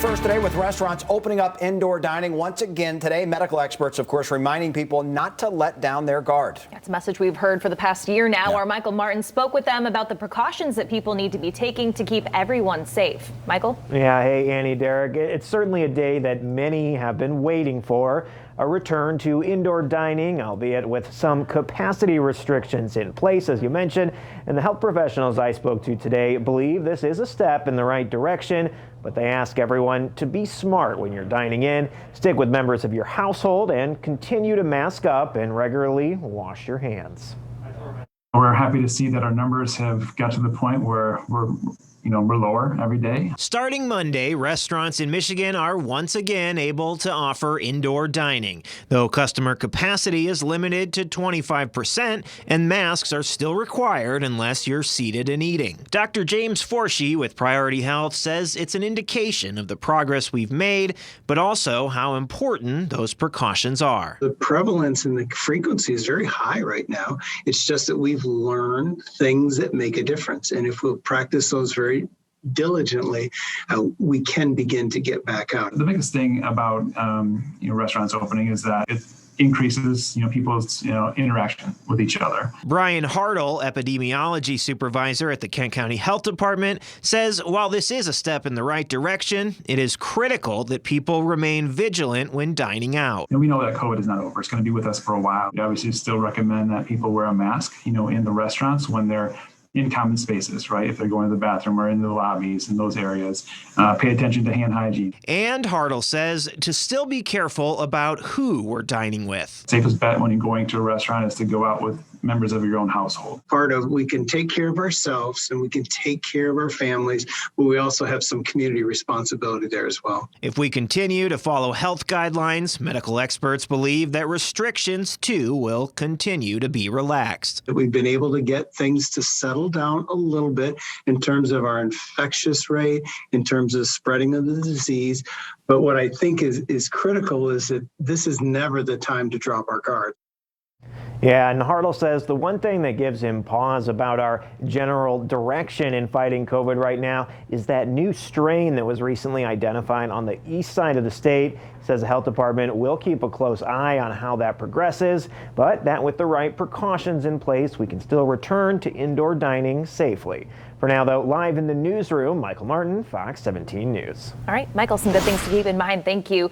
First today with restaurants opening up indoor dining once again today. Medical experts, of course, reminding people not to let down their guard. That's a message we've heard for the past year now. Our Michael Martin spoke with them about the precautions that people need to be taking to keep everyone safe. Michael? Yeah, hey, Annie, Derek. It's certainly a day that many have been waiting for. A return to indoor dining, albeit with some capacity restrictions in place, as you mentioned. And the health professionals I spoke to today believe this is a step in the right direction, but they ask everyone to be smart when you're dining in, stick with members of your household, and continue to mask up and regularly wash your hands. We're happy to see that our numbers have got to the point where we're lower every day. Starting Monday, restaurants in Michigan are once again able to offer indoor dining, though customer capacity is limited to 25% and masks are still required unless you're seated and eating. Dr. James Forshee with Priority Health says it's an indication of the progress we've made, but also how important those precautions are. The prevalence and the frequency is very high right now. It's just that we've learned things that make a difference. And if we'll practice those very diligently, we can begin to get back out. The biggest thing about restaurants opening is that it increases people's interaction with each other. Brian Hartle, epidemiology supervisor at the Kent County Health Department, says while this is a step in the right direction, it is critical that people remain vigilant when dining out. And we know that COVID is not over. It's going to be with us for a while. We obviously still recommend that people wear a mask, in the restaurants when they're in common spaces, right? If they're going to the bathroom or in the lobbies, in those areas, pay attention to hand hygiene. And Hartle says to still be careful about who we're dining with. Safest bet when you're going to a restaurant is to go out with members of your own household. Part of we can take care of ourselves and we can take care of our families, but we also have some community responsibility there as well. If we continue to follow health guidelines, medical experts believe that restrictions too will continue to be relaxed. We've been able to get things to settle down a little bit in terms of our infectious rate, in terms of spreading of the disease. But what I think is critical is that this is never the time to drop our guard. Yeah, and Hartle says the one thing that gives him pause about our general direction in fighting COVID right now is that new strain that was recently identified on the east side of the state. Says the health department will keep a close eye on how that progresses, but that with the right precautions in place, we can still return to indoor dining safely. For now, though, live in the newsroom, Michael Martin, Fox 17 News. All right, Michael, some good things to keep in mind. Thank you.